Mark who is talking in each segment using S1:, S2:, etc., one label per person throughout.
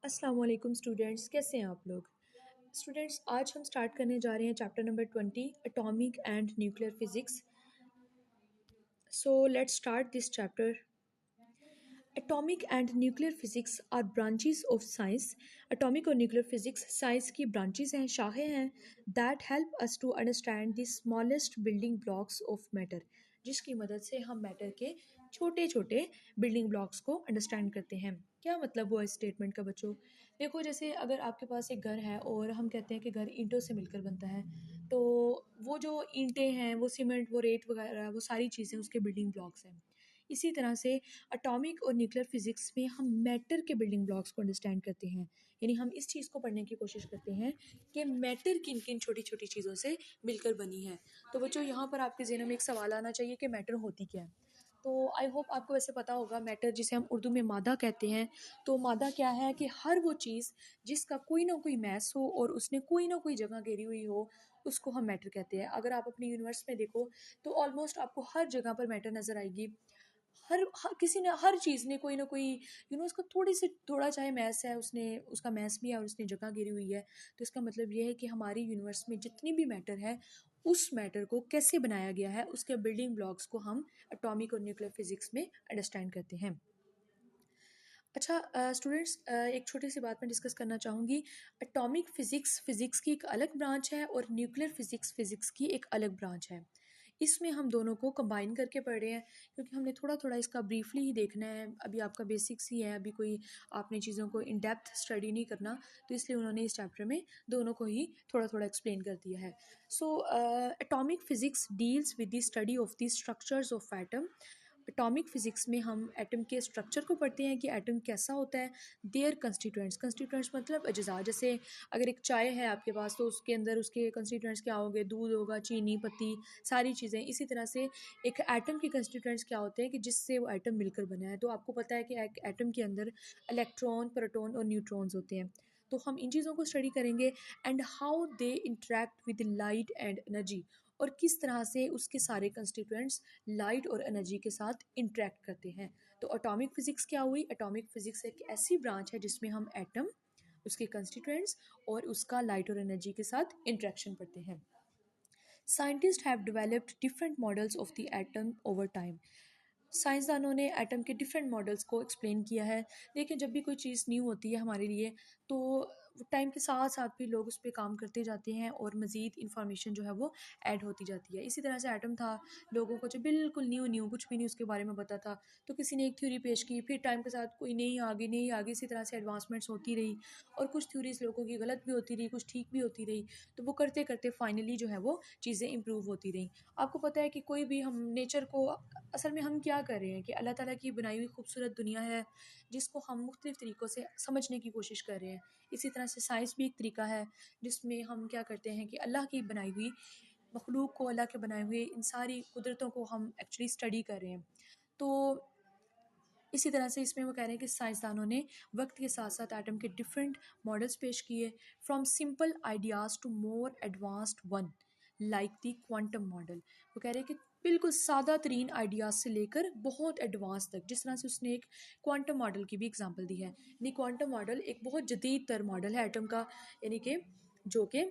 S1: अस्सलाम वालेकुम स्टूडेंट्स, कैसे हैं आप लोग। स्टूडेंट्स, आज हम स्टार्ट करने जा रहे हैं chapter number 20, atomic and nuclear physics. So let's start this chapter. Atomic and nuclear physics are branches of science. Atomic और न्यूक्लियर फिजिक्स साइंस की ब्रांचेस हैं, शाखें हैं, that help us to understand the smallest building blocks of matter, जिसकी मदद से हम matter के छोटे छोटे बिल्डिंग ब्लॉक्स को अंडरस्टैंड करते हैं। क्या मतलब हुआ इस स्टेटमेंट का बच्चों? देखो, जैसे अगर आपके पास एक घर है और हम कहते हैं कि घर ईंटों से मिलकर बनता है, तो वो जो ईंटें हैं, वो सीमेंट, वो रेत वगैरह, वो सारी चीज़ें उसके बिल्डिंग ब्लॉक्स हैं। इसी तरह से एटॉमिक और न्यूक्लियर फिजिक्स में हम मैटर के बिल्डिंग ब्लॉक्स को अंडरस्टैंड करते हैं। यानी हम इस चीज़ को पढ़ने की कोशिश करते हैं कि मैटर किन किन छोटी छोटी चीज़ों से मिलकर बनी है। तो बच्चों, यहाँ पर आपके ज़हन में एक सवाल आना चाहिए कि मैटर होती क्या है। तो आई होप आपको वैसे पता होगा, मैटर जिसे हम उर्दू में मादा कहते हैं। तो मादा क्या है कि हर वो चीज़ जिसका कोई ना कोई मैस हो और उसने कोई ना कोई जगह घेरी हुई हो, उसको हम मैटर कहते हैं। अगर आप अपनी यूनिवर्स में देखो तो ऑलमोस्ट आपको हर जगह पर मैटर नज़र आएगी। हर किसी ने, हर चीज़ ने कोई ना कोई उसका थोड़ी सी, थोड़ा चाहे मैस है, उसने उसका मैस भी है और उसने जगह घेरी हुई है। तो इसका मतलब ये है कि हमारी यूनिवर्स में जितनी भी मैटर है, उस मैटर को कैसे बनाया गया है, उसके बिल्डिंग ब्लॉक्स को हम एटॉमिक और न्यूक्लियर फिजिक्स में अंडरस्टैंड करते हैं। अच्छा स्टूडेंट्स, एक छोटी सी बात मैं डिस्कस करना चाहूँगी। एटॉमिक फिज़िक्स फ़िज़िक्स की एक अलग ब्रांच है और न्यूक्लियर फ़िज़िक्स फ़िज़िक्स की एक अलग ब्रांच है। इसमें हम दोनों को कंबाइन करके पढ़ रहे हैं, क्योंकि हमने थोड़ा थोड़ा इसका ब्रीफली ही देखना है। अभी आपका बेसिक्स ही है, अभी कोई आपने चीज़ों को इन डेप्थ स्टडी नहीं करना, तो इसलिए उन्होंने इस चैप्टर में दोनों को ही थोड़ा थोड़ा एक्सप्लेन कर दिया है। So atomic physics deals with the study of the structures of atom. Atomic physics में हम एटम के स्ट्रक्चर को पढ़ते हैं कि एटम कैसा होता है। देयर कंस्टिट्यूएंट्स, कंस्टिट्यूएंट्स मतलब अज्जा। जैसे अगर एक चाय है आपके पास, तो उसके अंदर उसके कंस्टिट्यूएंट्स क्या होंगे? दूध होगा, चीनी, पत्ती, सारी चीज़ें। इसी तरह से एक एटम के कंस्टिट्यूएंट्स क्या होते हैं कि जिससे वो एटम मिलकर बना है। तो आपको पता है कि एक एटम के अंदर इलेक्ट्रॉन, प्रोटॉन और न्यूट्रॉन्स होते हैं। तो हम इन चीज़ों को स्टडी करेंगे, and how they interact with light and energy, और किस तरह से उसके सारे कंस्टिट्यूएंट्स लाइट और एनर्जी के साथ इंटरेक्ट करते हैं। तो एटॉमिक फिजिक्स क्या हुई? एटॉमिक फिजिक्स एक ऐसी ब्रांच है जिसमें हम एटम, उसके कंस्टिट्यूएंट्स और उसका लाइट और एनर्जी के साथ इंटरेक्शन पढ़ते हैं। Scientist have developed different models of the atom over time. साइंसदानों ने एटम के डिफरेंट मॉडल्स को एक्सप्लेन किया है। लेकिन जब भी कोई चीज़ न्यू होती है हमारे लिए, तो टाइम के साथ साथ भी लोग उस पर काम करते जाते हैं और मज़ीद इंफॉर्मेशन जो है वो ऐड होती जाती है। इसी तरह से एटम था, लोगों को जो बिल्कुल न्यू न्यू कुछ भी नहीं उसके बारे में पता था, तो किसी ने एक थ्योरी पेश की, फिर टाइम के साथ कोई नई आगे, इसी तरह से एडवांसमेंट्स होती रही, और कुछ थ्योरीज लोगों की गलत भी होती रही, कुछ ठीक भी होती रही। तो वो करते करते फाइनली जो है वो चीज़ें इंप्रूव होती रही। आपको पता है कि कोई भी, हम नेचर को, असल में हम क्या कर रहे हैं कि अल्लाह ताला की बनाई हुई खूबसूरत दुनिया है, जिसको हम मुख्तलिफ़ तरीक़ों से समझने की कोशिश कर रहे हैं। इसी तरह से साइंस भी एक तरीका है जिसमें हम क्या करते हैं कि अल्लाह की बनाई हुई मखलूक को, अल्लाह के बनाए हुए इन सारी कुदरतों को हम एक्चुअली स्टडी कर रहे हैं। तो इसी तरह से इसमें वो कह रहे हैं कि साइंसदानों ने वक्त के साथ साथ एटम के डिफरेंट मॉडल्स पेश किए, from simple ideas to more advanced one, like the quantum model. वो कह रहे हैं कि बिल्कुल सादा तरीन आइडियाज़ से लेकर बहुत एडवांस तक, जिस तरह से उसने एक क्वांटम मॉडल की भी एग्जांपल दी है। यानी क्वांटम मॉडल एक बहुत जदीद तर मॉडल है एटम का, यानी कि जो कि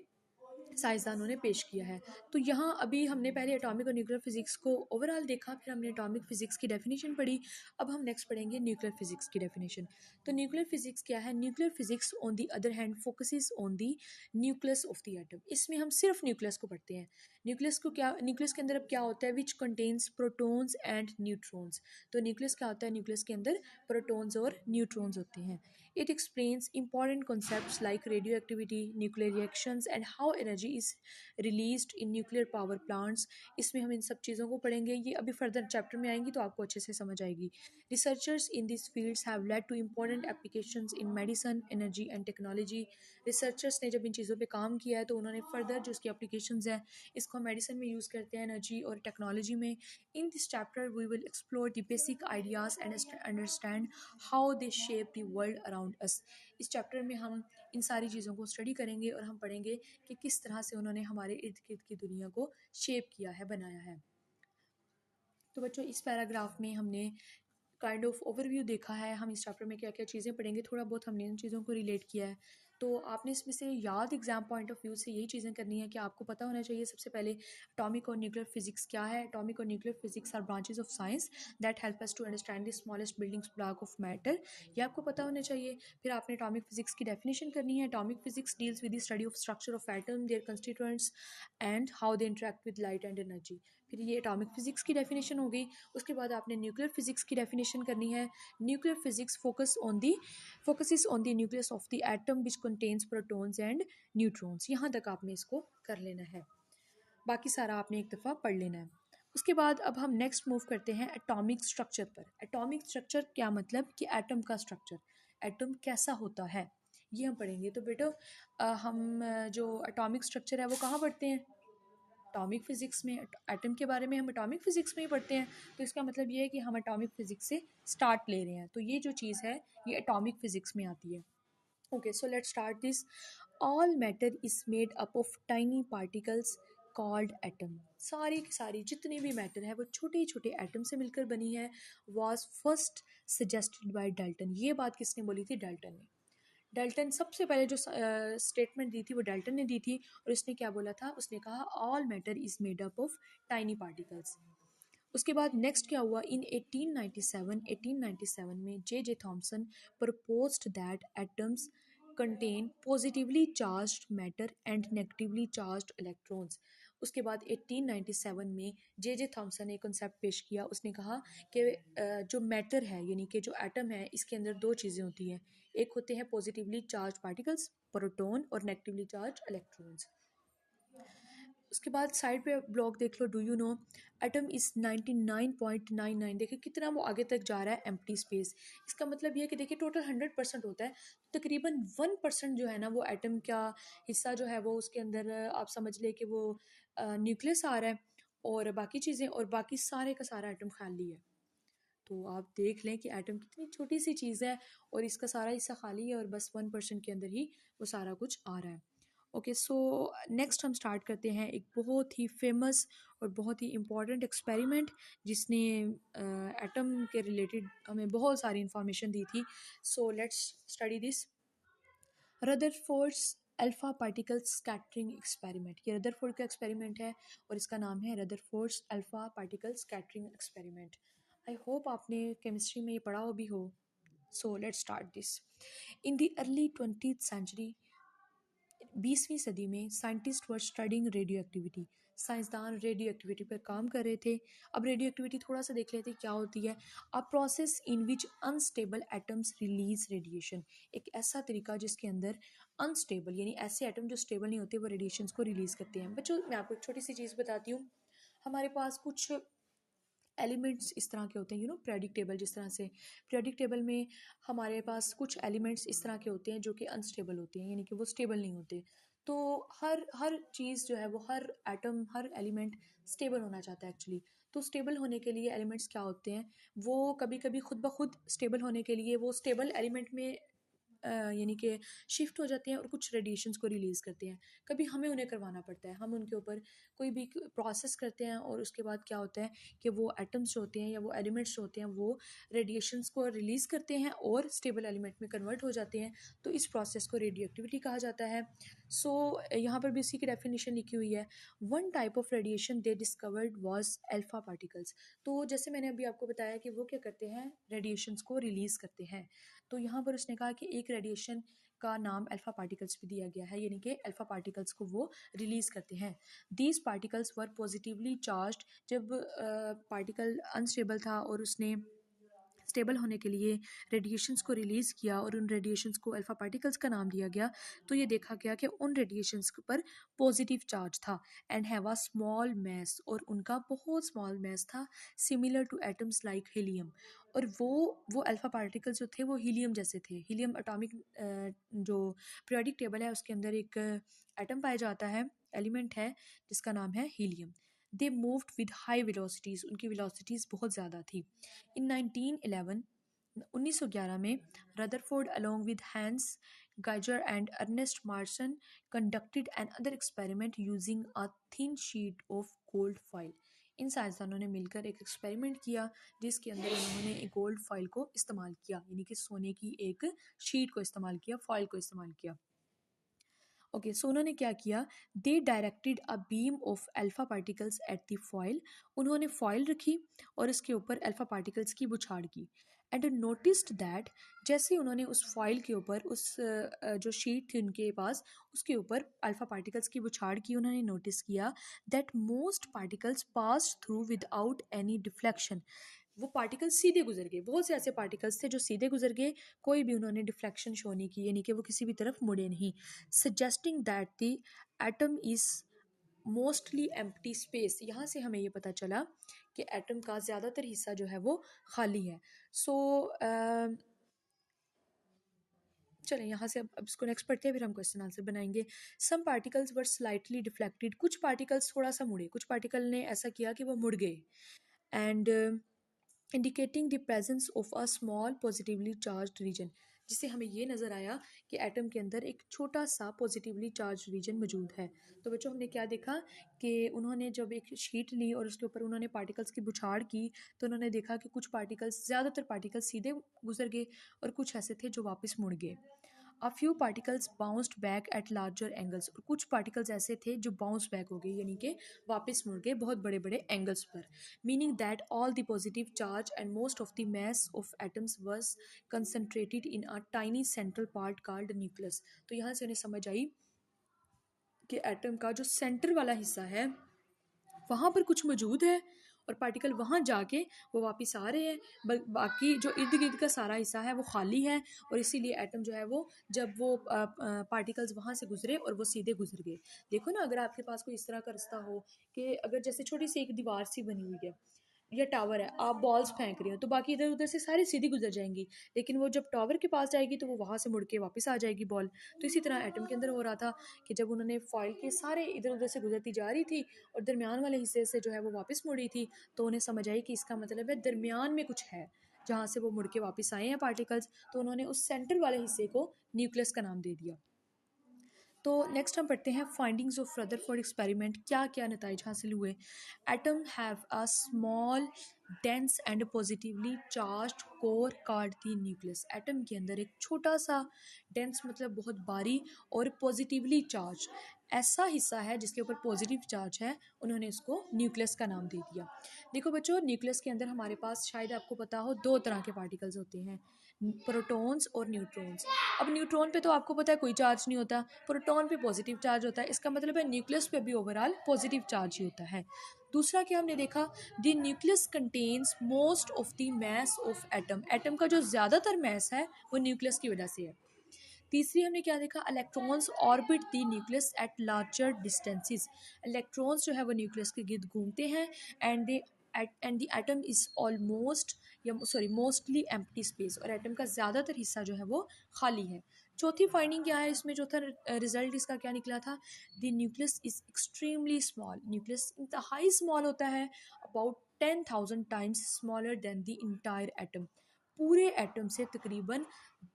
S1: साइंसदानों ने पेश किया है। तो यहाँ अभी हमने पहले एटॉमिक और न्यूक्लियर फिजिक्स को ओवरऑल देखा, फिर हमने एटॉमिक फिजिक्स की डेफिनेशन पढ़ी। अब हम नेक्स्ट पढ़ेंगे न्यूक्लियर फिजिक्स की डेफिनेशन। तो न्यूक्लियर फिजिक्स क्या है? Nuclear physics on the other hand focuses on the nucleus of the atom. इसमें हम सिर्फ न्यूक्लियस को पढ़ते हैं। न्यूक्लियस को क्या, न्यूक्लियस के अंदर अब क्या होता है? Which contains protons and neutrons. तो न्यूक्लियस क्या होता है? न्यूक्लियस के अंदर प्रोटॉन्स और न्यूट्रॉन्स होते हैं। It explains important concepts like radio activity, nuclear reactions and how energy is released in nuclear power plants. इसमें हम इन सब चीज़ों को पढ़ेंगे, ये अभी फर्दर चैप्टर में आएंगी तो आपको अच्छे से समझ आएगी। Researchers in this fields have led two important applications in medicine, energy and technology. Researchers ने जब इन चीज़ों पे काम किया है तो उन्होंने फर्दर जो उसकी एप्लीकेशंस हैं, इसको मेडिसिन में यूज़ करते हैं, एनर्जी और टेक्नोलॉजी में। In this chapter we will explore the basic ideas and understand how they shape the world around us. इस चैप्टर में हम इन सारी चीज़ों को स्टडी करेंगे और हम पढ़ेंगे कि किस तरह से उन्होंने हमारे इर्द गिर्द की दुनिया को शेप किया है, बनाया है। तो बच्चों, इस पैराग्राफ में हमने काइंड ऑफ ओवरव्यू देखा है, हम इस चैप्टर में क्या क्या चीज़ें पढ़ेंगे, थोड़ा बहुत हमने इन चीज़ों को रिलेट किया है। तो आपने इसमें से याद एग्जाम पॉइंट ऑफ व्यू से यही चीज़ें करनी है कि आपको पता होना चाहिए सबसे पहले एटॉमिक और न्यूक्लियर फिजिक्स क्या है। एटॉमिक और nuclear physics are branches of science that help us to understand the smallest building block of matter, ये आपको पता होना चाहिए। फिर आपने एटॉमिक फिजिक्स की डेफिनेशन करनी है। Atomic physics deals with the study of structure of atom, their constituents and how they interact with light and energy. फिर ये एटॉमिक फिजिक्स की डेफिनेशन हो गई। उसके बाद आपने न्यूक्लियर फिजिक्स की डेफिनेशन करनी है। Nuclear physics focuses on the nucleus of the atom which contains protons and neutrons. यहाँ तक आपने इसको कर लेना है, बाकी सारा आपने एक दफ़ा पढ़ लेना है। उसके बाद अब हम नेक्स्ट मूव करते हैं एटॉमिक स्ट्रक्चर पर। एटॉमिक स्ट्रक्चर क्या मतलब कि एटम का स्ट्रक्चर, एटम कैसा होता है, ये हम पढ़ेंगे। तो बेटो जो एटॉमिक स्ट्रक्चर है वो कहाँ पढ़ते हैं, एटॉमिक फिजिक्स में। एटम के बारे में हम एटॉमिक फिजिक्स में ही पढ़ते हैं। तो इसका मतलब ये है कि हम एटॉमिक फिजिक्स से स्टार्ट ले रहे हैं। तो ये जो चीज़ है ये एटॉमिक फिजिक्स में आती है। Okay, so let's start this. All matter is made up of tiny particles called atom. सारी की सारी जितनी भी मैटर है वो छोटे छोटे एटम से मिलकर बनी है। Was first suggested by Dalton. ये बात किसने बोली थी, डाल्टन ने। डाल्टन सबसे पहले जो स्टेटमेंट दी थी वो डाल्टन ने दी थी। और उसने क्या बोला था, उसने कहा all matter is made up of tiny particles. उसके बाद नेक्स्ट क्या हुआ, इन 1897 में J J Thomson proposed that atoms contain positively charged matter and negatively charged electrons. उसके बाद 1897 में जे जे थॉमसन ने कॉन्सेप्ट पेश किया। उसने कहा कि जो मैटर है यानी कि जो एटम है इसके अंदर दो चीज़ें होती हैं। एक होते हैं पॉजिटिवली चार्ज पार्टिकल्स प्रोटॉन और नेगेटिवली चार्ज इलेक्ट्रॉन्स। उसके बाद साइड पे ब्लॉक देख लो, do you know atom is 99.99। देखिए कितना वो आगे तक जा रहा है, एम्प्टी स्पेस। इसका मतलब ये है कि देखिए टोटल 100% होता है, तकरीबन 1% जो है ना वो एटम का हिस्सा जो है वो उसके अंदर आप समझ ले कि वो न्यूक्लियस आ रहा है और बाकी चीज़ें, और बाकी सारे का सारा एटम खाली है। तो आप देख लें कि एटम कितनी छोटी सी चीज़ है और इसका सारा हिस्सा खाली है और बस 1% के अंदर ही वो सारा कुछ आ रहा है। ओके, सो नेक्स्ट हम स्टार्ट करते हैं एक बहुत ही फेमस और बहुत ही इम्पॉर्टेंट एक्सपेरिमेंट जिसने एटम के रिलेटेड हमें बहुत सारी इंफॉर्मेशन दी थी। So let's study this, Rutherford's alpha particle scattering experiment. ये रदरफोर्ड का एक्सपेरिमेंट है और इसका नाम है Rutherford's alpha particle scattering experiment. I hope आपने केमिस्ट्री में ये पढ़ा हो भी हो। सो let's start this. In the early 20th century, 20वीं सदी में scientist were studying radioactivity. साइंसदान रेडियो एक्टिविटी पर काम कर रहे थे। अब रेडियो एक्टिविटी थोड़ा सा देख लेते क्या होती है। A process in which unstable atoms release radiation. एक ऐसा तरीका जिसके अंदर अनस्टेबल यानी ऐसे एटम जो स्टेबल नहीं होते वो रेडिएशन को रिलीज करते हैं। बच्चों मैं आपको एक छोटी सी चीज़ बताती हूँ। हमारे पास कुछ एलिमेंट्स इस तरह के होते हैं, पीरियोडिक टेबल जिस तरह से, पीरियोडिक टेबल में हमारे पास कुछ एलिमेंट्स इस तरह के होते हैं जो कि अनस्टेबल होते हैं यानी कि वो स्टेबल नहीं होते। तो हर हर चीज़ जो है वो हर एटम हर एलिमेंट स्टेबल होना चाहता है एक्चुअली। तो स्टेबल होने के लिए एलिमेंट्स क्या होते हैं, वो कभी कभी खुद ब खुद स्टेबल होने के लिए वो स्टेबल एलिमेंट में यानी कि शिफ्ट हो जाते हैं और कुछ रेडिएशंस को रिलीज़ करते हैं। कभी हमें उन्हें करवाना पड़ता है, हम उनके ऊपर कोई भी प्रोसेस करते हैं और उसके बाद क्या होता है कि वो एटम्स जो होते हैं या वो एलिमेंट्स जो होते हैं वो रेडिएशंस को रिलीज़ करते हैं और स्टेबल एलिमेंट में कन्वर्ट हो जाते हैं। तो इस प्रोसेस को रेडियो एक्टिविटी कहा जाता है। सो यहाँ पर भी इसी की डेफिनेशन लिखी हुई है। One type of radiation they discovered was alpha particles. तो जैसे मैंने अभी आपको बताया कि वो क्या करते हैं, रेडिएशंस को रिलीज़ करते हैं। तो यहाँ पर उसने कहा कि एक रेडिएशन का नाम अल्फा पार्टिकल्स भी दिया गया है यानी कि अल्फा पार्टिकल्स को वो रिलीज करते हैं। These particles were positively charged. जब पार्टिकल अनस्टेबल था और उसने स्टेबल होने के लिए रेडिएशंस को रिलीज़ किया और उन रेडिएशंस को अल्फा पार्टिकल्स का नाम दिया गया, तो ये देखा गया कि उन रेडिएशंस पर पॉजिटिव चार्ज था and have a small mass, और उनका बहुत स्मॉल मैस था, similar to atoms like helium. और वो अल्फा पार्टिकल्स जो थे वो हीलियम जैसे थे। हीलियम एटॉमिक जो पीरियोडिक टेबल है उसके अंदर एक एटम पाया जाता है, एलिमेंट है जिसका नाम है helium. They moved with high velocities, उनकी वेलोसिटीज़ बहुत ज़्यादा थी। इन 1911 1911 में Rutherford along with Hans Geiger and Ernest Marson conducted another experiment using a thin sheet of gold foil. इन साइंसदानों ने मिलकर एक एक्सपेरिमेंट किया जिसके अंदर उन्होंने एक गोल्ड फॉइल को इस्तेमाल किया, यानी कि सोने की एक शीट को इस्तेमाल किया, फॉइल को इस्तेमाल किया। ओके, सो उन्होंने क्या किया, they directed a beam of alpha particles at the foil. उन्होंने फॉइल रखी और इसके ऊपर अल्फा पार्टिकल्स की बुछाड़ की। एंड नोटिस्ड दैट, जैसे उन्होंने उस फॉइल के ऊपर उस जो शीट थी उनके पास, उसके ऊपर अल्फा पार्टिकल्स की बुछाड़ की, उन्होंने नोटिस किया that most particles pass through without any deflection. वो पार्टिकल्स सीधे गुजर गए, बहुत से ऐसे पार्टिकल्स थे जो सीधे गुजर गए, कोई भी उन्होंने डिफ्लेक्शन शो नहीं की, यानी कि वो किसी भी तरफ मुड़े नहीं। Suggesting that the atom is mostly empty space. यहाँ से हमें ये पता चला कि एटम का ज़्यादातर हिस्सा जो है वो खाली है। सो चलें यहाँ से अब इसको नेक्स्ट पढ़ते हैं, फिर हम क्वेश्चन आंसर बनाएंगे। सम पार्टिकल्स वर स्लाइटली डिफ्लेक्टेड, कुछ पार्टिकल्स थोड़ा सा मुड़े, कुछ पार्टिकल ने ऐसा किया कि वो मुड़ गए। And indicating the presence of a small positively charged region, जिससे हमें ये नज़र आया कि एटम के अंदर एक छोटा सा पॉजिटिवली चार्ज रीजन मौजूद है। तो बच्चों हमने क्या देखा कि उन्होंने जब एक शीट ली और उसके ऊपर उन्होंने पार्टिकल्स की बुछाड़ की, तो उन्होंने देखा कि कुछ पार्टिकल्स, ज़्यादातर पार्टिकल्स सीधे गुजर गए और कुछ ऐसे थे जो वापस मुड़ गए। A few particles bounced back at larger angles, और कुछ पार्टिकल्स ऐसे थे जो बाउंस बैक हो गए, यानी कि वापस मुड़ गए बहुत बड़े बड़े एंगल्स पर। Meaning that all the positive charge and most of the mass of atoms was concentrated in a tiny central part called nucleus। तो यहाँ से उन्हें समझ आई कि एटम का जो सेंटर वाला हिस्सा है वहाँ पर कुछ मौजूद है और पार्टिकल वहाँ जाके वो वापस आ रहे हैं, बाकी जो इर्द गिर्द का सारा हिस्सा है वो खाली है। और इसीलिए एटम जो है वो, जब वो पार्टिकल्स वहाँ से गुजरे और वो सीधे गुजर गए। देखो ना, अगर आपके पास कोई इस तरह का रास्ता हो कि अगर जैसे छोटी सी एक दीवार सी बनी हुई है या टावर है, आप बॉल्स फेंक रहे हो तो बाकी इधर उधर से सारी सीधी गुजर जाएंगी, लेकिन वो जब टावर के पास जाएगी तो वो वहाँ से मुड़ के वापस आ जाएगी बॉल। तो इसी तरह एटम के अंदर हो रहा था कि जब उन्होंने फॉइल के सारे इधर उधर से गुजरती जा रही थी और दरमियान वाले हिस्से से जो है वो वापस मुड़ी थी, तो उन्हें समझ आई कि इसका मतलब है दरमियान में कुछ है जहाँ से वो मुड़ के वापस आए हैं पार्टिकल्स। तो उन्होंने उस सेंटर वाले हिस्से को न्यूक्लियस का नाम दे दिया। तो नेक्स्ट हम पढ़ते हैं फाइंडिंग्स ऑफ रदरफोर्ड एक्सपेरिमेंट, क्या क्या नतीजे हासिल हुए। Atom have a small dense and positively charged core called the nucleus. Atom के अंदर एक छोटा सा, डेंस मतलब बहुत भारी, और पॉजिटिवली चार्ज ऐसा हिस्सा है जिसके ऊपर पॉजिटिव चार्ज है, उन्होंने इसको न्यूक्लियस का नाम दे दिया। देखो बच्चों, न्यूक्लियस के अंदर हमारे पास, शायद आपको पता हो, दो तरह के पार्टिकल्स होते हैं, प्रोटॉन्स और न्यूट्रॉन्स। अब न्यूट्रॉन पे तो आपको पता है कोई चार्ज नहीं होता, प्रोटॉन पे पॉजिटिव चार्ज होता है, इसका मतलब है न्यूक्लियस पे भी ओवरऑल पॉजिटिव चार्ज ही होता है। दूसरा क्या हमने देखा, the nucleus contains most of the mass of atom, atom का जो ज़्यादातर मैस है वो न्यूक्लियस की वजह से है। तीसरी हमने क्या देखा, electrons orbit the nucleus eight larger distances, electrons जो है वो न्यूक्लियस के गिर्द घूमते हैं, and they and the atom is almost, या सॉरी मोस्टली एम्प्टी स्पेस, और एटम का ज़्यादातर हिस्सा जो है वो खाली है। चौथी फाइंडिंग क्या है इसमें, चौथा रिजल्ट इसका क्या निकला था, the nucleus is extremely small, nucleus इंतहाई स्मॉल होता है, about 10,000 times smaller than the entire atom, पूरे एटम से तकरीबन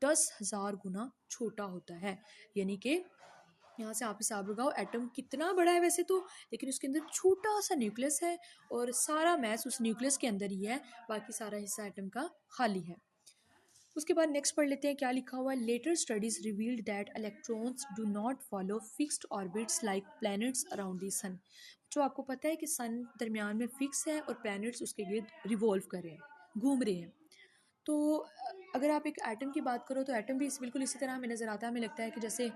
S1: 10,000 गुना छोटा होता है। यानी कि यहाँ से आप हिसाब लगाओ एटम कितना बड़ा है वैसे तो, लेकिन उसके अंदर छोटा सा न्यूक्लियस है और सारा मैस उस न्यूक्लियस के अंदर ही है, बाकी सारा हिस्सा एटम का खाली है। उसके बाद नेक्स्ट पढ़ लेते हैं क्या लिखा हुआ है। Later studies revealed that electrons do not follow fixed orbits like planets around the sun. जो आपको पता है कि सन दरमियान में फिक्स है और प्लैनेट्स उसके गिर्द रिवॉल्व कर रहे हैं, घूम रहे हैं। तो अगर आप एक एटम की बात करो तो एटम भी बिल्कुल इसी तरह हमें नज़र आता है, हमें लगता है कि जैसे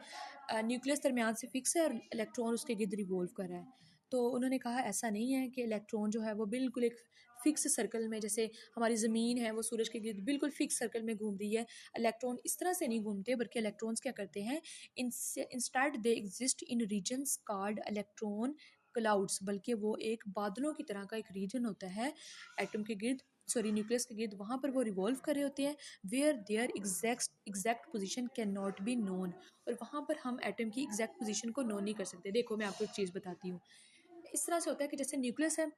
S1: न्यूक्लियस दरमियान से फिक्स है और इलेक्ट्रॉन उसके गिर्द रिवॉल्व कर रहा है। तो उन्होंने कहा ऐसा नहीं है कि इलेक्ट्रॉन जो है वो बिल्कुल एक फिक्स सर्कल में, जैसे हमारी ज़मीन है वो सूरज के गिर्द बिल्कुल फिक्स सर्कल में घूम रही है, इलेक्ट्रॉन इस तरह से नहीं घूमते, बल्कि इलेक्ट्रॉन्स क्या करते हैं, instead they exist in regions called electron clouds, बल्कि वो एक बादलों की तरह का एक रीजन होता है एटम के गिर्द, सॉरी न्यूक्लियस के गिर्द, वहाँ पर वो रिवॉल्व कर रहे होते हैं, where their exact position can not be known, और वहाँ पर हम एटम की एग्जैक्ट पोजीशन को नोन नहीं कर सकते। देखो मैं आपको एक चीज़ बताती हूँ, इस तरह से होता है कि जैसे न्यूक्लियस है,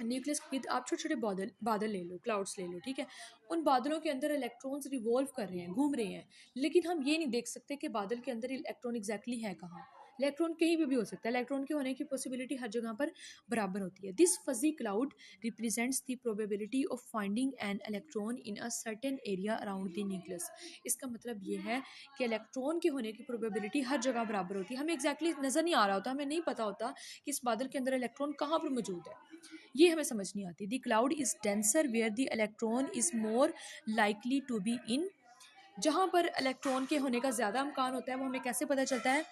S1: न्यूक्लियस के गिर्द आप छोटे छोटे बादल बादल ले लो, क्लाउड्स ले लो, ठीक है, उन बादलों के अंदर इलेक्ट्रॉन्स रिवॉल्व कर रहे हैं, घूम रहे हैं, लेकिन हम ये नहीं देख सकते कि बादल के अंदर इलेक्ट्रॉन एग्जैक्टली है कहाँ, इलेक्ट्रॉन कहीं पे भी हो सकता है, इलेक्ट्रॉन के होने की पॉसिबिलिटी हर जगह पर बराबर होती है। This fuzzy cloud represents the probability of finding an electron in a certain area around the nucleus. इसका मतलब ये है कि इलेक्ट्रॉन के होने की प्रोबेबिलिटी हर जगह बराबर होती है। हमें एग्जैक्टली नज़र नहीं आ रहा होता, हमें नहीं पता होता कि इस बादल के अंदर इलेक्ट्रॉन कहाँ पर मौजूद है, ये हमें समझ नहीं आती। The cloud is denser where the electron is more likely to be in. जहाँ पर इलेक्ट्रॉन के होने का ज़्यादा इम्कान होता है वो हमें कैसे पता चलता है?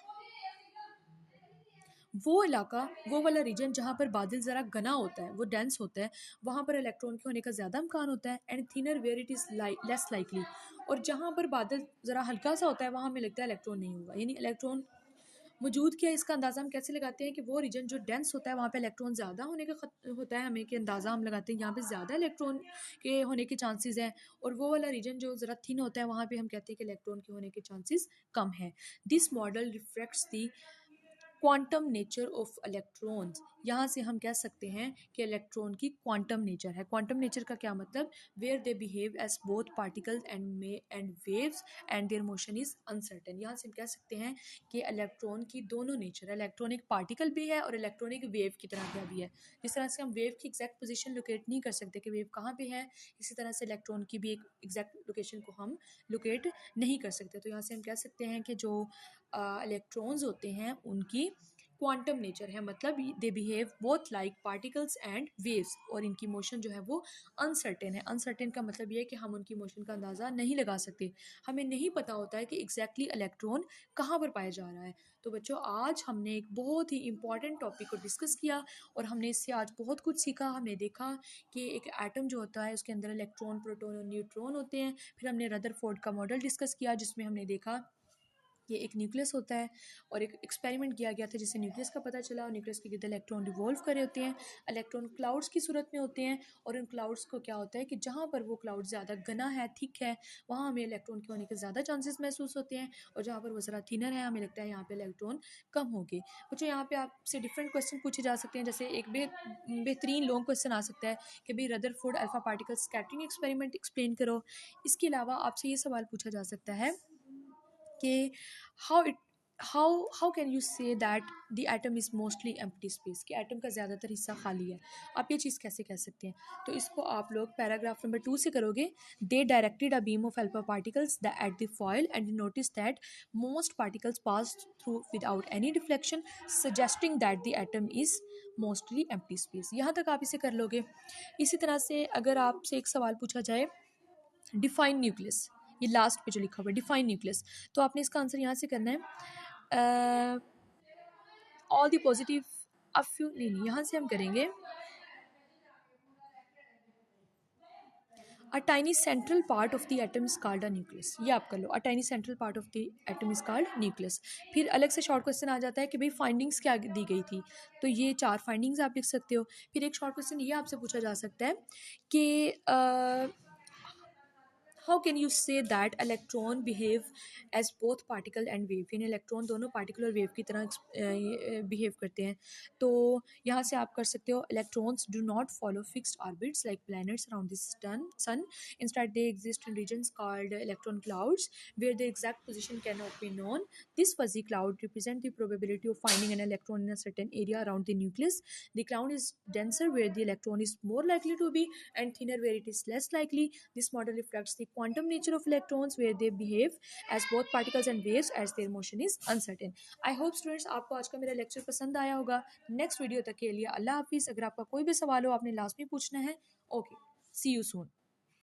S1: वो इलाका, वो वाला रीजन जहाँ पर बादल ज़रा घना होता है, वो डेंस होता है, वहाँ पर इलेक्ट्रॉन के होने का ज़्यादा इम्कान होता है। And thinner where it is less likely. और जहाँ पर बादल ज़रा हल्का सा होता है वहाँ हमें लगता है इलेक्ट्रॉन नहीं होगा, यानी इलेक्ट्रॉन मौजूद किया। इसका अंदाज़ा हम कैसे लगाते हैं कि वो रीजन जो डेंस होता है वहाँ पे इलेक्ट्रॉन ज़्यादा होने का होता है, हमें कि अंदाज़ा हम लगाते हैं यहाँ पे ज़्यादा इलेक्ट्रॉन के होने के चांसेस हैं। और वो वाला रीजन जो ज़रा थिन होता है वहाँ पे हम कहते हैं कि इलेक्ट्रॉन के होने के चांसेस कम है। This model reflects the quantum nature of electrons. यहाँ से हम कह सकते हैं कि इलेक्ट्रॉन की क्वांटम नेचर है। क्वांटम नेचर का क्या मतलब? Where they behave as both particles and waves and their motion is uncertain. यहाँ से हम कह सकते हैं कि इलेक्ट्रॉन की दोनों नेचर है, इलेक्ट्रॉन एक पार्टिकल भी है और इलेक्ट्रॉन एक वेव की तरह का भी है। जिस तरह से हम वेव की एग्जैक्ट पोजीशन लोकेट नहीं कर सकते कि वेव कहाँ पे है, इसी तरह से इलेक्ट्रॉन की भी एक एग्जैक्ट लोकेशन को हम लोकेट नहीं कर सकते। तो यहाँ से हम कह सकते हैं कि जो इलेक्ट्रॉन्स होते हैं उनकी क्वांटम नेचर है, मतलब they behave both like particles and waves, और इनकी मोशन जो है वो अनसर्टेन है। अनसर्टेन का मतलब ये है कि हम उनकी मोशन का अंदाज़ा नहीं लगा सकते, हमें नहीं पता होता है कि एग्जैक्टली इलेक्ट्रॉन कहाँ पर पाया जा रहा है। तो बच्चों, आज हमने एक बहुत ही इंपॉर्टेंट टॉपिक को डिस्कस किया और हमने इससे आज बहुत कुछ सीखा। हमने देखा कि एक एटम जो होता है उसके अंदर इलेक्ट्रॉन, प्रोटॉन और न्यूट्रॉन होते हैं। फिर हमने रदरफोर्ड का मॉडल डिस्कस किया जिसमें हमने देखा ये एक न्यूक्लियस होता है और एक एक्सपेरिमेंट किया गया था जिससे न्यूक्लियस का पता चला, और न्यूक्लियस के गिर्द इलेक्ट्रॉन रिवॉल्व कर रहे होते हैं। इलेक्ट्रॉन क्लाउड्स की सूरत में होते हैं और उन क्लाउड्स को क्या होता है कि जहाँ पर वो क्लाउड ज़्यादा घना है, थिक है, वहाँ हमें इलेक्ट्रॉन के होने के ज़्यादा चांसेस महसूस होते हैं, और जहाँ पर वो ज़रा थिनर है हमें लगता है यहाँ पे इलेक्ट्रॉन कम होंगे। बच्चों, यहाँ पे आपसे डिफरेंट क्वेश्चन पूछे जा सकते हैं, जैसे एक बेहतरीन लॉन्ग क्वेश्चन आ सकता है कि भाई Rutherford alpha particle scattering experiment explain करो। इसके अलावा आपसे ये सवाल पूछा जा सकता है कि how it how can you say that the atom is mostly empty space, कि एटम का ज़्यादातर हिस्सा खाली है, आप ये चीज़ कैसे कह सकते हैं? तो इसको आप लोग पैराग्राफ नंबर 2 से करोगे। They directed a beam of alpha particles at the foil and notice that most particles pass through without any reflection, suggesting that the atom is mostly empty space. यहाँ तक आप इसे कर लोगे। इसी तरह से अगर आपसे एक सवाल पूछा जाए, डिफाइन न्यूक्लियस, ये लास्ट पे जो लिखा हुआ है डिफाइन न्यूक्लियस, तो आपने इसका आंसर यहाँ से करना है all the positive a few, नहीं, यहाँ से हम करेंगे a tiny central part of the atom is called a nucleus. ये आप कर लो, a tiny central part of the atom is called nucleus. फिर अलग से शॉर्ट क्वेश्चन आ जाता है कि भाई फाइंडिंग्स क्या दी गई थी, तो ये 4 फाइंडिंग्स आप लिख सकते हो। फिर एक शॉर्ट क्वेश्चन ये आपसे पूछा जा सकता है कि how can you say that electron behave as both particle and wave, यानी इलेक्ट्रॉन दोनों पार्टिकल और वेव की तरह बिहेव करते हैं। तो यहाँ से आप कर सकते हो, electrons do not follow fixed orbits like planets around this sun, instead they exist in regions called electron clouds where the exact position can not be known. This fuzzy cloud represent the probability of finding an electron in a certain area around the nucleus. The cloud is denser where the electron is more likely to be and thinner where it is less likely. This model reflects the quantum nature of electrons where they behave as both particles and waves as their motion is uncertain. I hope students आपको आज का मेरा lecture पसंद आया होगा। Next video तक के लिए अल्लाह हाफिज़। अगर आपका कोई भी सवाल हो आपने लाजमी पूछना है। Okay, see you soon.